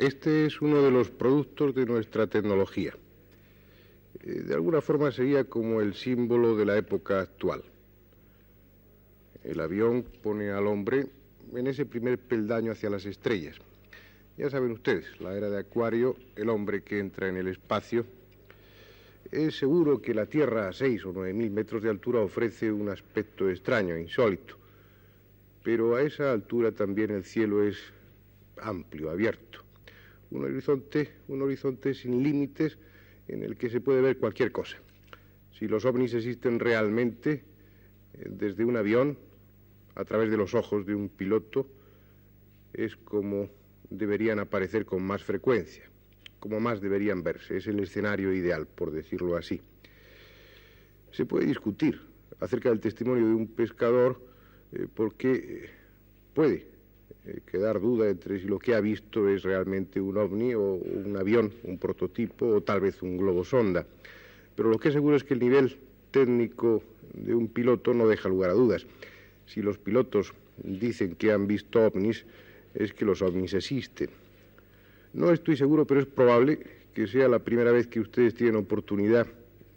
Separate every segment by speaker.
Speaker 1: Este es uno de los productos de nuestra tecnología. De alguna forma sería como el símbolo de la época actual. El avión pone al hombre en ese primer peldaño hacia las estrellas. Ya saben ustedes, la era de Acuario, el hombre que entra en el espacio. Es seguro que la Tierra a 6 o 9.000 metros de altura ofrece un aspecto extraño, insólito. Pero a esa altura también el cielo es amplio, abierto. Un horizonte sin límites en el que se puede ver cualquier cosa. Si los ovnis existen realmente, desde un avión, a través de los ojos de un piloto, es como deberían aparecer con más frecuencia, como más deberían verse. Es el escenario ideal, por decirlo así. Se puede discutir acerca del testimonio de un pescador porque puede quedar duda entre si lo que ha visto es realmente un ovni o un avión, un prototipo o tal vez un globo sonda. Pero lo que es seguro es que el nivel técnico de un piloto no deja lugar a dudas. Si los pilotos dicen que han visto ovnis, es que los ovnis existen. No estoy seguro, pero es probable que sea la primera vez que ustedes tienen oportunidad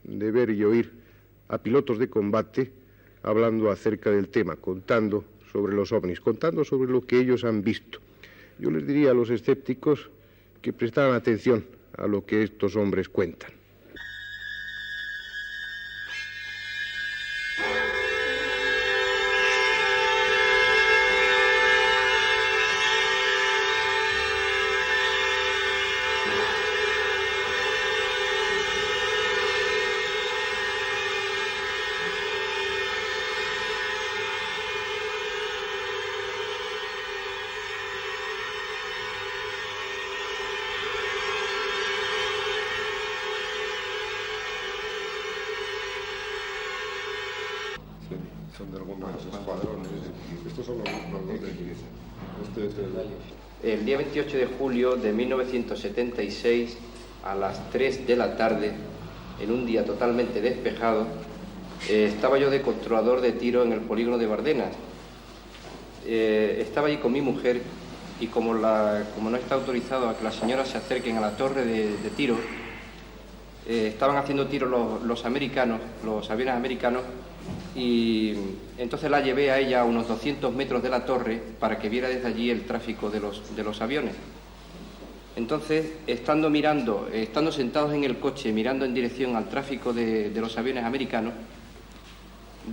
Speaker 1: de ver y oír a pilotos de combate hablando acerca del tema, contando sobre los ovnis, contando sobre lo que ellos han visto. Yo les diría a los escépticos que prestaran atención a lo que estos hombres cuentan.
Speaker 2: Son de algunos escuadrones. Estos son los de aquí. Este es
Speaker 3: El día 28 de julio de 1976, a las 3 de la tarde, en un día totalmente despejado, estaba yo de controlador de tiro en el polígono de Bardenas. Estaba allí con mi mujer y como no está autorizado a que las señoras se acerquen a la torre de tiro, estaban haciendo tiro los americanos, los aviones americanos, y entonces la llevé a ella a unos 200 metros de la torre para que viera desde allí el tráfico de los aviones. Entonces, estando sentados en el coche, mirando en dirección al tráfico de los aviones americanos,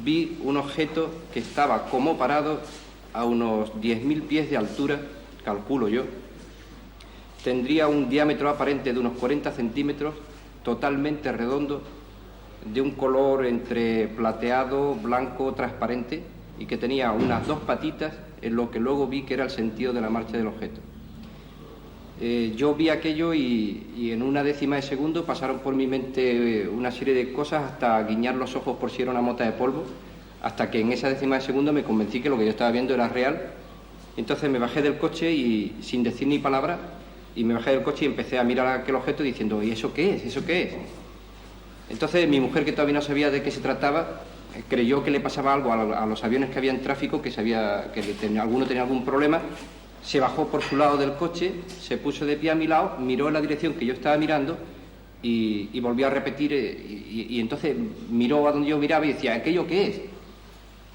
Speaker 3: vi un objeto que estaba como parado a unos 10.000 pies de altura, calculo yo. Tendría un diámetro aparente de unos 40 centímetros, totalmente redondo, de un color entre plateado, blanco, transparente, y que tenía unas 2 patitas, en lo que luego vi que era el sentido de la marcha del objeto. Yo vi aquello y en una décima de segundo pasaron por mi mente una serie de cosas hasta guiñar los ojos por si era una mota de polvo, hasta que en esa décima de segundo me convencí que lo que yo estaba viendo era real. Entonces me bajé del coche y sin decir ni palabra, y me bajé del coche y empecé a mirar aquel objeto diciendo, ¿y eso qué es? ¿Eso qué es? Entonces mi mujer, que todavía no sabía de qué se trataba, creyó que le pasaba algo a los aviones que había en tráfico, que sabía que alguno tenía algún problema. Se bajó por su lado del coche, se puso de pie a mi lado, miró en la dirección que yo estaba mirando y volvió a repetir, y entonces miró a donde yo miraba y decía, ¿aquello qué es?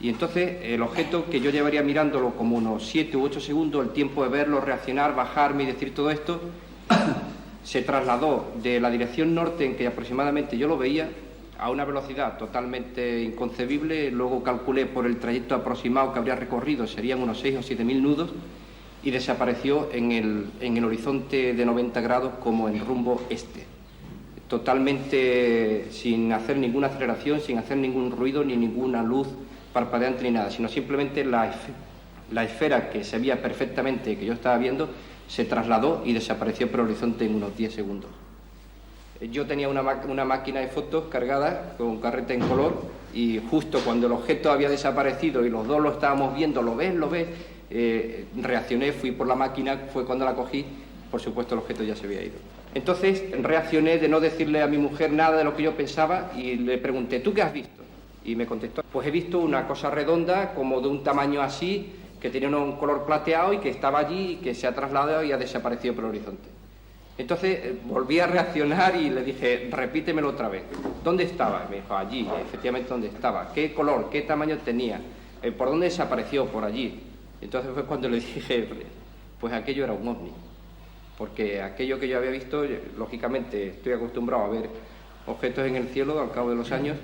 Speaker 3: Y entonces el objeto, que yo llevaría mirándolo como unos 7 u 8 segundos, el tiempo de verlo, reaccionar, bajarme y decir todo esto, se trasladó de la dirección norte en que aproximadamente yo lo veía a una velocidad totalmente inconcebible. Luego calculé por el trayecto aproximado que habría recorrido, serían unos 6 o 7.000 nudos, y desapareció en el horizonte de 90 grados como en rumbo este, totalmente sin hacer ninguna aceleración, sin hacer ningún ruido ni ninguna luz parpadeante ni nada, sino simplemente la esfera que se veía perfectamente, que yo estaba viendo, se trasladó y desapareció por el horizonte en unos 10 segundos. Yo tenía una máquina de fotos cargada con carrete en color, y justo cuando el objeto había desaparecido y los dos lo estábamos viendo, ¿lo ves? Reaccioné, fui por la máquina, fue cuando la cogí, por supuesto el objeto ya se había ido. Entonces reaccioné de no decirle a mi mujer nada de lo que yo pensaba y le pregunté, ¿tú qué has visto? Y me contestó, pues he visto una cosa redonda, como de un tamaño así, que tenía un color plateado y que estaba allí y que se ha trasladado y ha desaparecido por el horizonte. Entonces volví a reaccionar y le dije, repítemelo otra vez. ¿Dónde estaba? Y me dijo, allí, efectivamente, ¿dónde estaba? ¿Qué color? ¿Qué tamaño tenía? ¿Por dónde desapareció? Por allí. Entonces fue cuando le dije, pues aquello era un ovni. Porque aquello que yo había visto, lógicamente estoy acostumbrado a ver objetos en el cielo al cabo de los años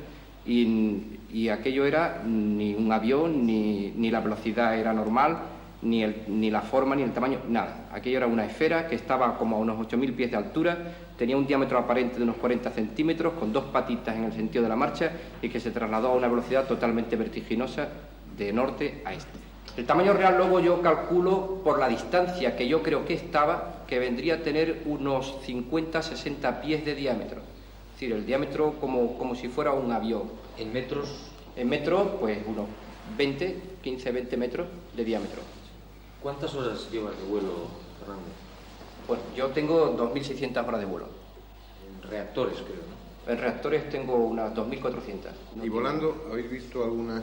Speaker 3: y aquello era ni un avión, ni la velocidad era normal, ni la forma, ni el tamaño, nada. Aquello era una esfera que estaba como a unos 8.000 pies de altura, tenía un diámetro aparente de unos 40 centímetros, con 2 patitas en el sentido de la marcha y que se trasladó a una velocidad totalmente vertiginosa de norte a este. El tamaño real luego yo calculo por la distancia que yo creo que estaba, que vendría a tener unos 50-60 pies de diámetro. Es decir, el diámetro como si fuera un avión.
Speaker 4: ¿En metros?
Speaker 3: En metros, pues unos 15-20 metros de diámetro.
Speaker 4: ¿Cuántas horas llevas de vuelo, Fernando?
Speaker 3: Bueno, yo tengo 2.600 horas de vuelo.
Speaker 4: En reactores, creo, ¿no?
Speaker 3: En reactores tengo unas 2.400.
Speaker 1: ¿Y volando habéis visto alguna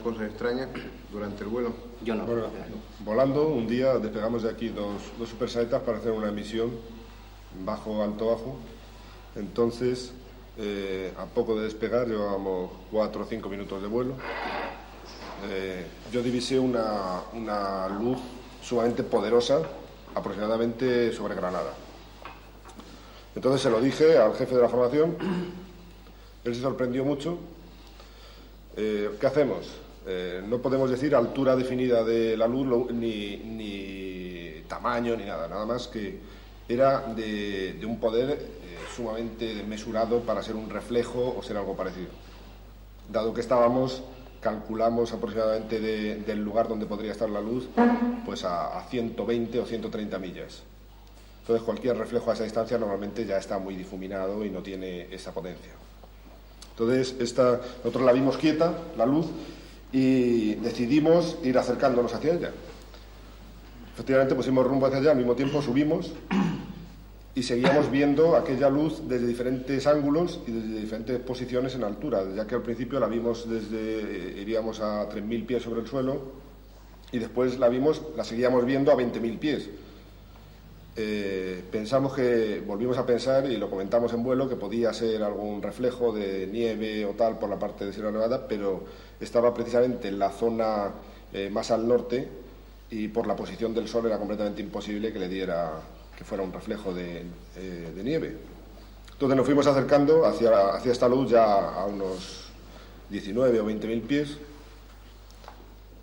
Speaker 1: cosa extraña durante el vuelo?
Speaker 3: Yo no.
Speaker 2: Bueno, volando, un día despegamos de aquí dos supersaetas para hacer una misión alto-bajo. Entonces, a poco de despegar, llevábamos 4 o 5 minutos de vuelo. Yo divisé una luz sumamente poderosa, aproximadamente sobre Granada. Entonces se lo dije al jefe de la formación, él se sorprendió mucho. ¿Qué hacemos? No podemos decir altura definida de la luz, ni tamaño, ni nada más que era de un poder sumamente mesurado para ser un reflejo o ser algo parecido. Dado que calculamos aproximadamente del lugar donde podría estar la luz, pues a 120 o 130 millas. Entonces cualquier reflejo a esa distancia normalmente ya está muy difuminado y no tiene esa potencia. Entonces nosotros la vimos quieta, la luz, y decidimos ir acercándonos hacia ella. Efectivamente pusimos rumbo hacia allá, al mismo tiempo subimos y seguíamos viendo aquella luz desde diferentes ángulos y desde diferentes posiciones en altura, ya que al principio la vimos iríamos a 3.000 pies sobre el suelo y después la seguíamos viendo a 20.000 pies. Volvimos a pensar y lo comentamos en vuelo que podía ser algún reflejo de nieve o tal por la parte de Sierra Nevada, pero estaba precisamente en la zona más al norte y por la posición del sol era completamente imposible que fuera un reflejo de nieve. Entonces nos fuimos acercando hacia esta luz ya a unos 19 o 20.000 pies.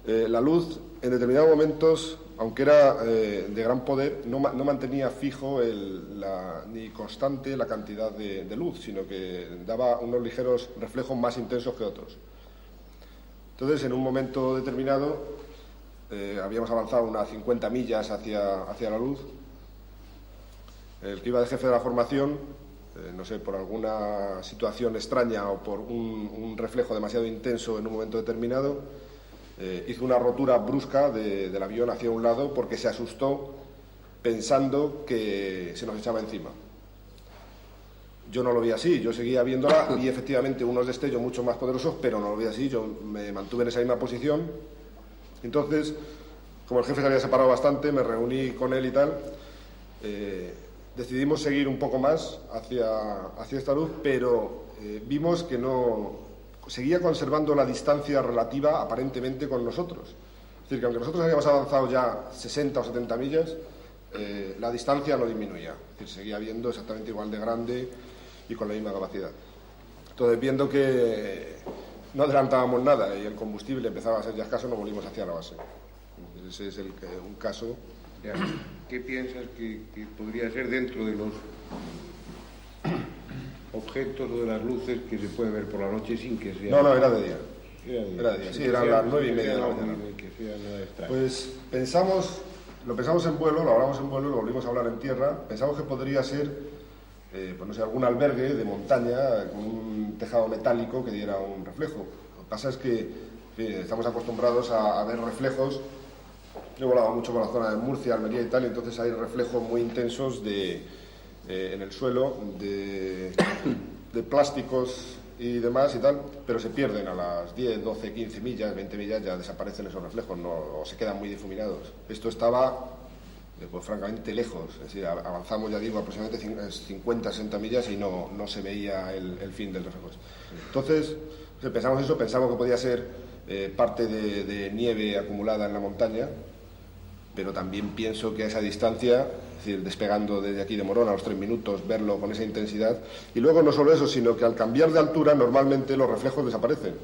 Speaker 2: La luz en determinados momentos, aunque era de gran poder, no mantenía fijo ni constante la cantidad de luz, sino que daba unos ligeros reflejos más intensos que otros. Entonces, en un momento determinado, habíamos avanzado unas 50 millas hacia la luz. El que iba de jefe de la formación, no sé, por alguna situación extraña o por un reflejo demasiado intenso en un momento determinado, hizo una rotura brusca del avión hacia un lado porque se asustó pensando que se nos echaba encima. Yo no lo vi así, yo seguía viéndola, vi efectivamente unos destellos mucho más poderosos, pero no lo vi así, yo me mantuve en esa misma posición. Entonces, como el jefe se había separado bastante, me reuní con él y tal, decidimos seguir un poco más hacia esta luz, pero vimos que seguía conservando la distancia relativa aparentemente con nosotros. Es decir, que aunque nosotros habíamos avanzado ya 60 o 70 millas, la distancia no disminuía. Es decir, seguía viendo exactamente igual de grande y con la misma capacidad. Entonces, viendo que no adelantábamos nada y el combustible empezaba a ser ya escaso, nos volvimos hacia la base. Ese es un caso.
Speaker 1: ¿Qué piensas que podría ser dentro de los objetos o de las luces que se puede ver por la noche sin que sea...
Speaker 2: No, era de día. Era de día, sí, eran las 9:30 de la mañana. Pues lo pensamos en vuelo, lo hablamos en vuelo, lo volvimos a hablar en tierra. Pensamos que podría ser, pues no sé, algún albergue de montaña con un tejado metálico que diera un reflejo. Lo que pasa es que estamos acostumbrados a ver reflejos. Yo he volado mucho por la zona de Murcia, Almería y tal, y entonces hay reflejos muy intensos en el suelo de plásticos y demás y tal, pero se pierden a las 10, 12, 15 millas, 20 millas, ya desaparecen esos reflejos, o se quedan muy difuminados. Esto estaba, pues francamente, lejos, es decir, avanzamos, ya digo, aproximadamente 50, 60 millas y no se veía el fin del reflejo. Entonces, pensamos que podía ser parte de nieve acumulada en la montaña, pero también pienso que a esa distancia, es decir, despegando desde aquí de Morón a los 3 minutos, verlo con esa intensidad, y luego no solo eso, sino que al cambiar de altura normalmente los reflejos desaparecen,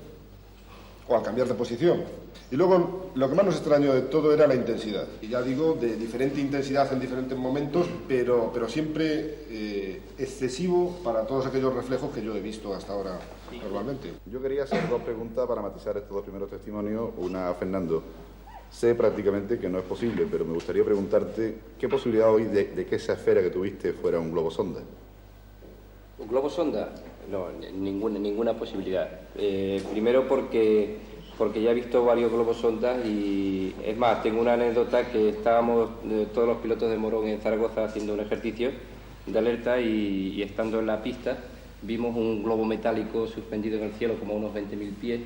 Speaker 2: o al cambiar de posición. Y luego lo que más nos extrañó de todo era la intensidad, y ya digo, de diferente intensidad en diferentes momentos, pero siempre excesivo para todos aquellos reflejos que yo he visto hasta ahora normalmente.
Speaker 5: Yo quería hacer 2 preguntas para matizar estos 2 primeros testimonios, una a Fernando. Sé prácticamente que no es posible, pero me gustaría preguntarte qué posibilidad hoy de que esa esfera que tuviste fuera un globo sonda.
Speaker 3: ¿Un globo sonda? No, ninguna posibilidad. Primero porque ya he visto varios globos sondas y es más, tengo una anécdota que estábamos todos los pilotos de Morón en Zaragoza haciendo un ejercicio de alerta y estando en la pista vimos un globo metálico suspendido en el cielo como a unos 20.000 pies.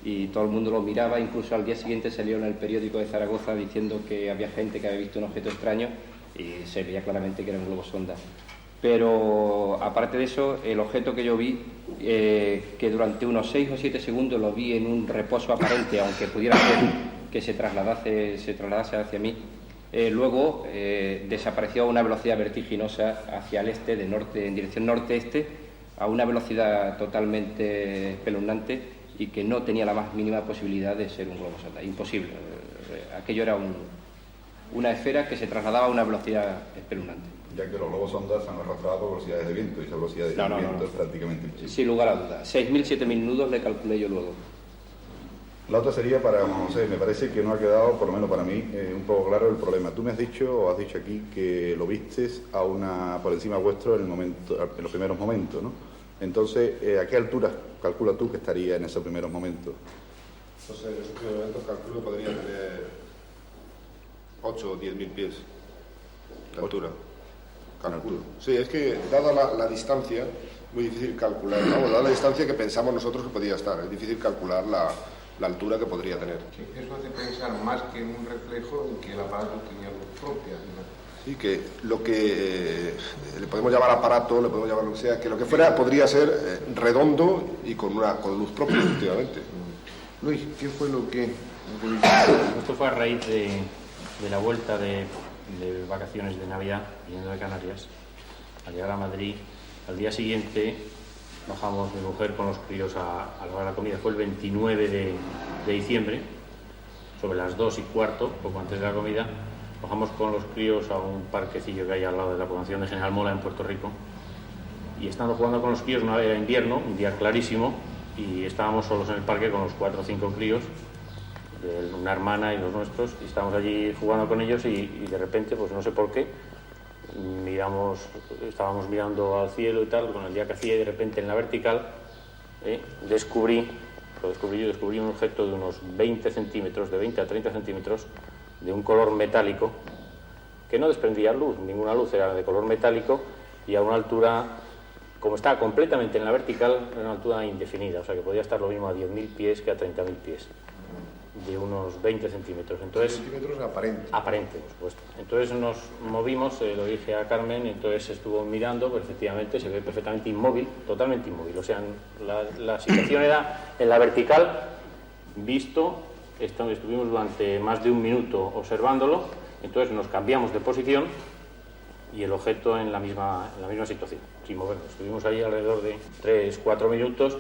Speaker 3: Y todo el mundo lo miraba, incluso al día siguiente salió en el periódico de Zaragoza diciendo que había gente que había visto un objeto extraño y se veía claramente que era un globo sonda. Pero aparte de eso, el objeto que yo vi, que durante unos 6 o 7 segundos lo vi en un reposo aparente, aunque pudiera ser que se trasladase hacia mí, luego desapareció a una velocidad vertiginosa hacia el este, de norte, en dirección norte-este, a una velocidad totalmente espeluznante, y que no tenía la más mínima posibilidad de ser un globo sonda, imposible. Aquello era una esfera que se trasladaba a una velocidad espeluznante.
Speaker 5: Ya que los globos sondas se han arrastrado por velocidades de viento, y esa velocidad de viento es prácticamente imposible.
Speaker 3: Sin lugar a dudas. 6.000, 7.000 nudos le calculé yo luego.
Speaker 5: La otra sería para Juan José. Me parece que no ha quedado, por lo menos para mí, un poco claro el problema. Tú me has dicho, o has dicho aquí, que lo vistes por encima vuestro en los primeros momentos, ¿no? Entonces, ¿a qué altura calculas tú que estaría en esos primeros momentos?
Speaker 2: Entonces, en esos primeros momentos calculo que podría tener 8 o 10.000 pies de altura. Calculo. Sí, es que dada la distancia, muy difícil calcular. Vamos, dada la distancia que pensamos nosotros que podía estar, es difícil calcular la altura que podría tener.
Speaker 1: Sí, eso hace pensar más que en un reflejo en que el aparato tenía luz propia, ¿no?
Speaker 2: Sí, que lo que le podemos llamar aparato, le podemos llamar lo que sea, que lo que fuera podría ser redondo y con luz propia, efectivamente.
Speaker 1: Luis, ¿qué fue lo que...?
Speaker 6: Esto fue a raíz de la vuelta de vacaciones de Navidad, viniendo de Canarias, al llegar a Madrid. Al día siguiente bajamos mi mujer con los críos a la hora de la comida. Fue el 29 de diciembre, sobre las 2:15, poco antes de la comida. Bajamos con los críos a un parquecillo que hay al lado de la población de General Mola en Puerto Rico, y estando jugando con los críos, era invierno, un día clarísimo, y estábamos solos en el parque con los 4 o 5 críos, una hermana y los nuestros, y estábamos allí jugando con ellos y de repente, pues no sé por qué, estábamos mirando al cielo y tal, con el día que hacía, y de repente en la vertical descubrí un objeto de unos 20 centímetros, de 20 a 30 centímetros, de un color metálico, que no desprendía luz, ninguna luz, era de color metálico, y a una altura, como estaba completamente en la vertical, era una altura indefinida, o sea que podía estar lo mismo a 10.000 pies que a 30.000 pies, de unos 20 centímetros. Entonces,
Speaker 1: centímetros aparente.
Speaker 6: Aparente, por supuesto. Entonces nos movimos, lo dije a Carmen, entonces estuvo mirando, pero efectivamente se ve perfectamente inmóvil, totalmente inmóvil. O sea, la situación era en la vertical, visto. Estuvimos durante más de un minuto observándolo, entonces nos cambiamos de posición y el objeto en la misma situación, sin movernos. Estuvimos ahí alrededor de 3-4 minutos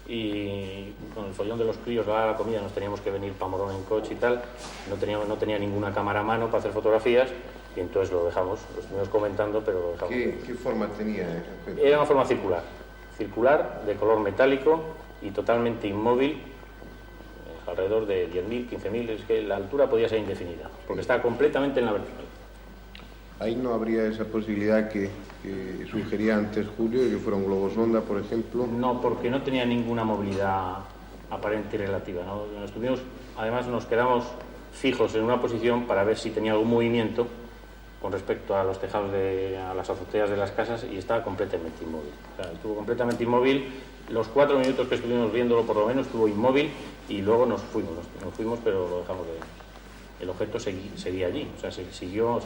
Speaker 6: y con el follón de los críos, la comida, nos teníamos que venir para Morón en coche y tal, no tenía ninguna cámara a mano para hacer fotografías, y entonces lo dejamos, lo estuvimos comentando, pero lo dejamos.
Speaker 1: ¿Qué forma tenía?
Speaker 6: Era una forma circular, de color metálico y totalmente inmóvil, alrededor de 10.000, 15.000, es que la altura podía ser indefinida, porque está completamente en la vertical.
Speaker 1: Ahí no habría esa posibilidad que sugería antes Julio, de que fuera un globo sonda, por ejemplo.
Speaker 6: No, porque no tenía ninguna movilidad aparente y relativa, ¿no? Además nos quedamos fijos en una posición para ver si tenía algún movimiento, con respecto a los tejados, a las azoteas de las casas, y estaba completamente inmóvil. O sea, estuvo completamente inmóvil. Los 4 minutos que estuvimos viéndolo, por lo menos, estuvo inmóvil, y luego nos fuimos, pero lo dejamos de ver. El objeto seguía allí, o sea, se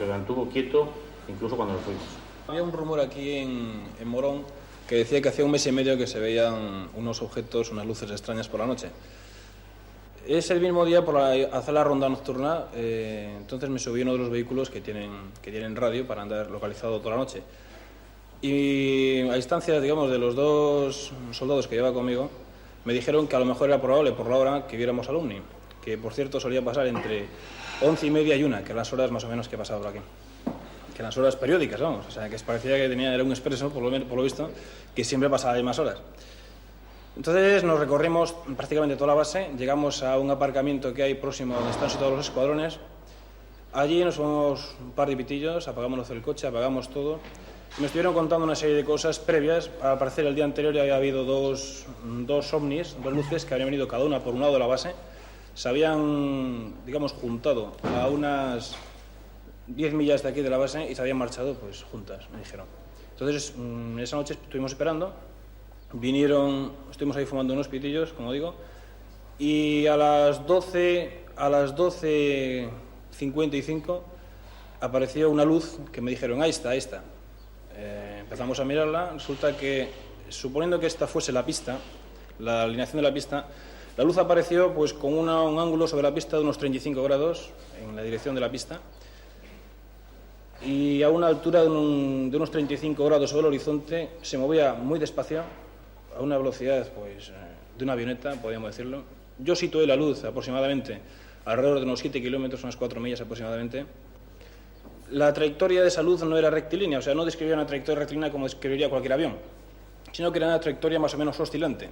Speaker 6: mantuvo quieto incluso cuando nos fuimos.
Speaker 7: Había un rumor aquí en Morón que decía que hacía 1 mes y medio que se veían unos objetos, unas luces extrañas por la noche. Ese mismo día, por hacer la ronda nocturna, entonces me subí a uno de los vehículos que tienen radio para andar localizado toda la noche. Y a distancia, digamos, de los 2 soldados que llevaba conmigo, me dijeron que a lo mejor era probable por la hora que viéramos al ovni, que por cierto solía pasar entre 11:30 y 1, que eran las horas más o menos que pasaba por aquí. Que eran las horas periódicas, vamos, o sea, que parecía que era un expreso, por lo visto, que siempre pasaba ahí más horas. Entonces nos recorrimos prácticamente toda la base, llegamos a un aparcamiento que hay próximo donde están situados los escuadrones. Allí nos fuimos un par de pitillos, apagamos el coche, apagamos todo. Me estuvieron contando una serie de cosas previas. Al parecer el día anterior ya había habido dos ovnis, 2 luces que habían venido cada una por un lado de la base. Se habían, digamos, juntado a unas 10 millas de aquí de la base y se habían marchado pues juntas, me dijeron. Entonces esa noche estuvimos esperando. Estuvimos ahí fumando unos pitillos, como digo, y a las 12:55 apareció una luz que me dijeron, ahí está. Empezamos a mirarla, resulta que, suponiendo que esta fuese la pista, la alineación de la pista, la luz apareció pues con un ángulo sobre la pista de unos 35 grados en la dirección de la pista, y a una altura de unos 35 grados sobre el horizonte. Se movía muy despacio, a una velocidad pues de una avioneta, podríamos decirlo. Yo situé la luz aproximadamente alrededor de unos 7 kilómetros, unas 4 millas aproximadamente. La trayectoria de esa luz no era rectilínea, o sea, no describía una trayectoria rectilínea como describiría cualquier avión, sino que era una trayectoria más o menos oscilante.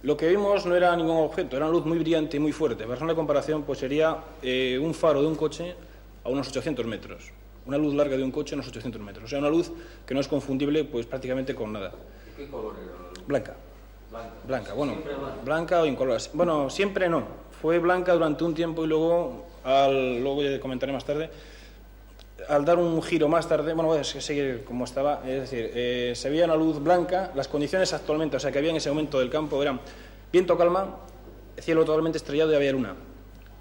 Speaker 7: Lo que vimos no era ningún objeto, era una luz muy brillante y muy fuerte. Para hacer una comparación, pues sería un faro de un coche a unos 800 metros. Una luz larga de un coche a unos 800 metros. O sea, una luz que no es confundible pues prácticamente con nada.
Speaker 4: ¿De qué color era la luz?
Speaker 7: Blanca, bueno, blanca o incolora. Bueno, siempre no. Fue blanca durante un tiempo y luego ya comentaré más tarde, al dar un giro más tarde, bueno, voy a seguir como estaba, es decir, se veía una luz blanca. Las condiciones actualmente, o sea, que había en ese momento del campo, eran viento calma, cielo totalmente estrellado y había luna.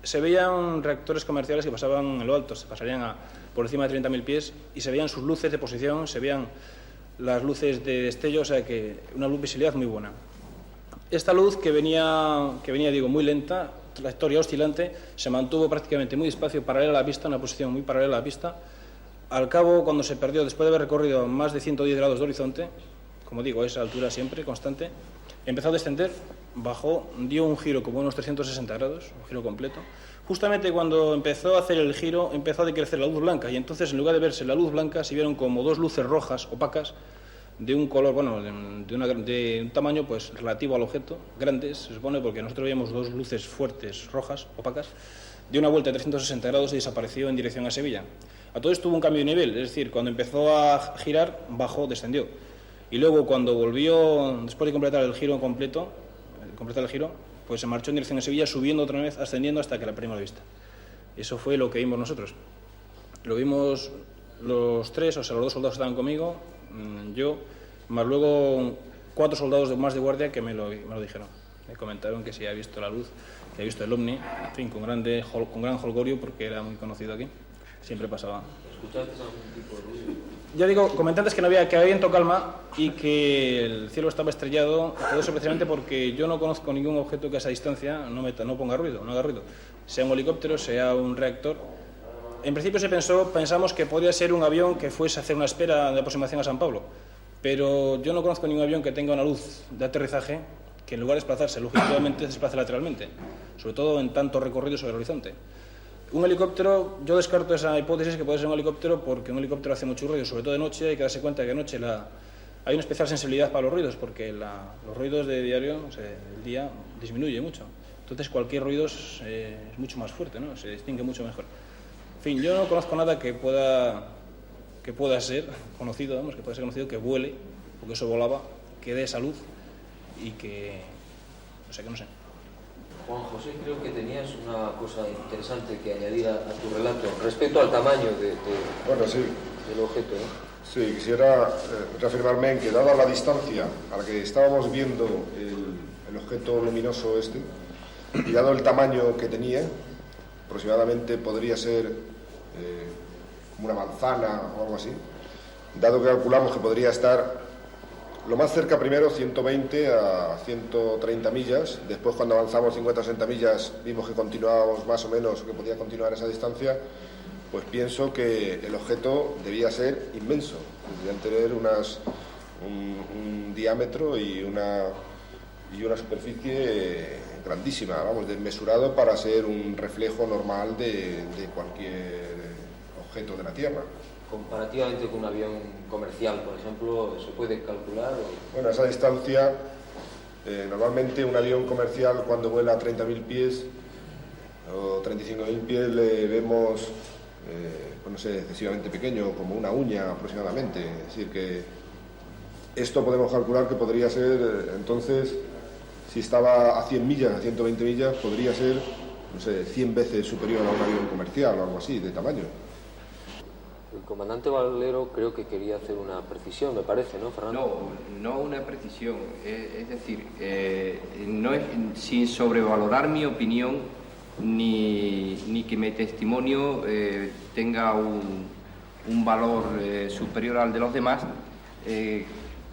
Speaker 7: Se veían reactores comerciales que pasaban en lo alto, se pasarían por encima de 30.000 pies, y se veían sus luces de posición, se veían las luces de destello, o sea, que una luz visibilidad muy buena. Esta luz que venía digo, muy lenta, trayectoria oscilante, se mantuvo prácticamente muy despacio, paralela a la pista, una posición muy paralela a la pista. Al cabo, cuando se perdió, después de haber recorrido más de 110 grados de horizonte, como digo, a esa altura siempre, constante, empezó a descender, bajó, dio un giro como unos 360 grados, un giro completo. Justamente cuando empezó a hacer el giro, empezó a decrecer la luz blanca, y entonces, en lugar de verse la luz blanca, se vieron como 2 luces rojas, opacas, de un color, bueno, de un tamaño pues relativo al objeto, grandes, se supone, porque nosotros veíamos 2 luces fuertes, rojas, opacas, dio una vuelta de 360 grados y desapareció en dirección a Sevilla. A todo esto hubo un cambio de nivel, es decir, cuando empezó a girar, bajó, descendió. Y luego, cuando volvió, después de completar el giro completo, pues se marchó en dirección a Sevilla, subiendo otra vez, ascendiendo hasta que la perdimos de vista. Eso fue lo que vimos nosotros. Lo vimos los 3, o sea, los 2 soldados que estaban conmigo, yo, más luego 4 soldados más de guardia que me lo dijeron. Me comentaron que si había visto la luz, que había visto el ovni, en fin, con gran holgorio, porque era muy conocido aquí. Siempre pasaba.
Speaker 4: ¿Escuchaste algún tipo de ruido?
Speaker 7: Ya digo, comenté antes que había viento calma y que el cielo estaba estrellado, todo eso precisamente porque yo no conozco ningún objeto que a esa distancia no ponga ruido, no haga ruido. Sea un helicóptero, sea un reactor. En principio pensamos que podría ser un avión que fuese a hacer una espera de aproximación a San Pablo, pero yo no conozco ningún avión que tenga una luz de aterrizaje que en lugar de desplazarse longitudinalmente, se desplace lateralmente, sobre todo en tanto recorrido sobre el horizonte. Un helicóptero, yo descarto esa hipótesis que puede ser un helicóptero porque un helicóptero hace mucho ruido, sobre todo de noche. Hay que darse cuenta que de noche hay una especial sensibilidad para los ruidos, porque los ruidos de diario, o sea, el día, disminuye mucho. Entonces cualquier ruido es mucho más fuerte, ¿no? Se distingue mucho mejor. En fin, yo no conozco nada que pueda ser conocido, que vuele, porque eso volaba, que dé esa luz y que, o sea, que no sé.
Speaker 4: Juan José, creo que tenías una cosa interesante que añadir a tu relato respecto al tamaño
Speaker 2: Bueno, sí.
Speaker 4: del objeto, ¿eh?
Speaker 2: Sí, quisiera reafirmarme en que, dada la distancia a la que estábamos viendo el objeto luminoso este, y dado el tamaño que tenía, aproximadamente podría ser como una manzana o algo así, dado que calculamos que podría estar lo más cerca primero 120 a 130 millas, después cuando avanzamos 50 o 60 millas vimos que continuábamos más o menos, que podía continuar esa distancia, pues pienso que el objeto debía ser inmenso, debían tener un diámetro y una superficie grandísima, vamos, desmesurado para ser un reflejo normal de cualquier objeto de la Tierra.
Speaker 4: Comparativamente con un avión comercial, por ejemplo, ¿se puede calcular?
Speaker 2: Bueno, a esa distancia, normalmente un avión comercial cuando vuela a 30.000 pies o 35.000 pies le vemos, pues no sé, excesivamente pequeño, como una uña aproximadamente. Es decir, que esto podemos calcular que podría ser, entonces, si estaba a 100 millas, a 120 millas, podría ser, no sé, 100 veces superior a un avión comercial o algo así, de tamaño.
Speaker 4: El comandante Valero creo que quería hacer una precisión, me parece, ¿no, Fernando?
Speaker 3: No una precisión, es decir, no es, sin sobrevalorar mi opinión ni que mi testimonio tenga un valor superior al de los demás,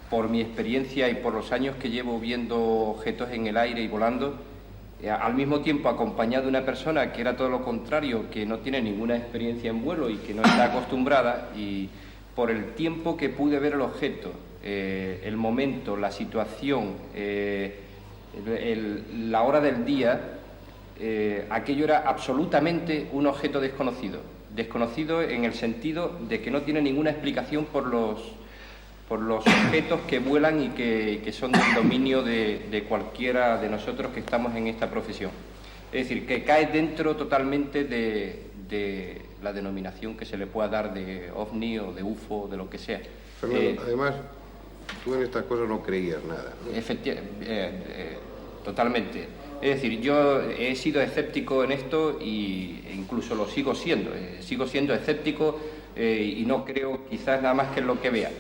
Speaker 3: por mi experiencia y por los años que llevo viendo objetos en el aire y volando, al mismo tiempo acompañado de una persona que era todo lo contrario, que no tiene ninguna experiencia en vuelo y que no está acostumbrada, y por el tiempo que pude ver el objeto, el momento, la situación, la hora del día, aquello era absolutamente un objeto desconocido en el sentido de que no tiene ninguna explicación por los objetos que vuelan y que son del dominio de cualquiera de nosotros que estamos en esta profesión. Es decir, que cae dentro totalmente de la denominación que se le pueda dar de ovni o de UFO o de lo que sea.
Speaker 1: Fernando, además, tú en estas cosas no creías nada, ¿no?
Speaker 3: Totalmente. Es decir, yo he sido escéptico en esto e incluso lo sigo siendo. Sigo siendo escéptico y no creo quizás nada más que en lo que vea.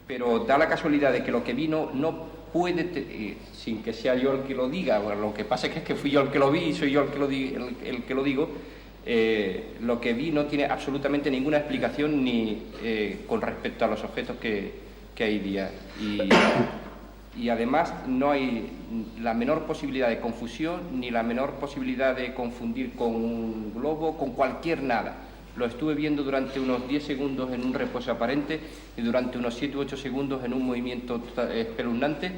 Speaker 3: Pero da la casualidad de que lo que vi no puede, sin que sea yo el que lo diga, bueno, lo que pasa es que fui yo el que lo vi y soy yo el que lo digo, lo que vi no tiene absolutamente ninguna explicación ni con respecto a los objetos que hay día. Y además no hay la menor posibilidad de confusión ni la menor posibilidad de confundir con un globo, con cualquier nada. Lo estuve viendo durante unos 10 segundos en un reposo aparente y durante unos 7 u 8 segundos en un movimiento espeluznante,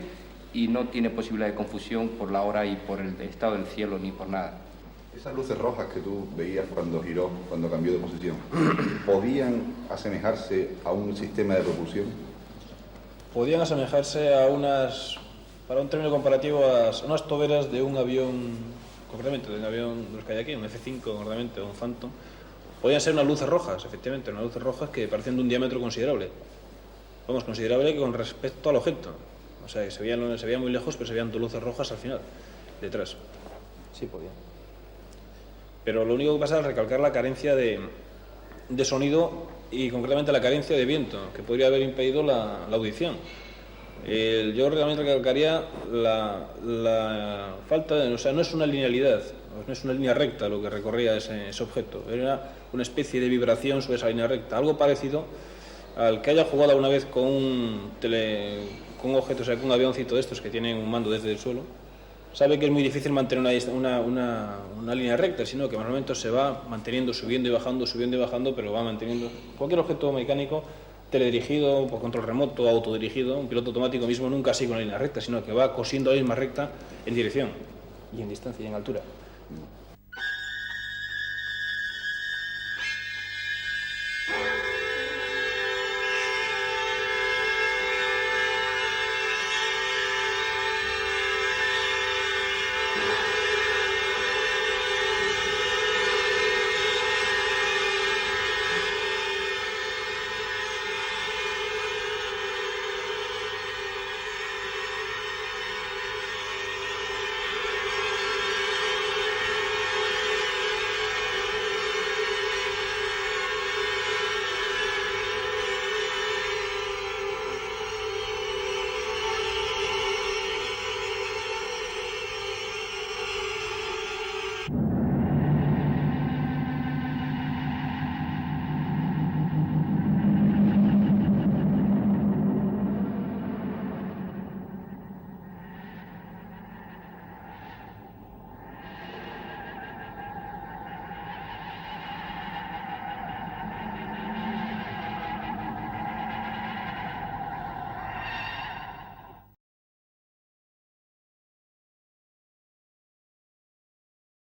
Speaker 3: y no tiene posibilidad de confusión por la hora y por el estado del cielo ni por nada.
Speaker 5: Esas luces rojas que tú veías cuando giró, cuando cambió de posición, ¿podían asemejarse a un sistema de propulsión? Podían asemejarse
Speaker 7: a unas, para un término comparativo, a unas toberas de un avión, concretamente de un avión de los que hay aquí, un F-5 concretamente, o un Phantom. Podían ser unas luces rojas, efectivamente, unas luces rojas que parecían de un diámetro considerable. Vamos, considerable con respecto al objeto. O sea, que se veían muy lejos, pero se veían dos luces rojas al final, detrás.
Speaker 4: Sí, podían.
Speaker 7: Pero lo único que pasa es recalcar la carencia de sonido y concretamente la carencia de viento, que podría haber impedido la audición. Yo realmente recalcaría la falta de... O sea, no es una linealidad, no es una línea recta lo que recorría ese objeto. Era una especie de vibración sobre esa línea recta. Algo parecido al que haya jugado alguna vez con un objeto, o sea, con un avioncito de estos que tienen un mando desde el suelo, sabe que es muy difícil mantener una línea recta, sino que en momentos se va manteniendo, subiendo y bajando, pero va manteniendo. Cualquier objeto mecánico teledirigido, por control remoto, autodirigido, un piloto automático mismo nunca sigue una línea recta, sino que va cosiendo la misma recta en dirección y en distancia y en altura.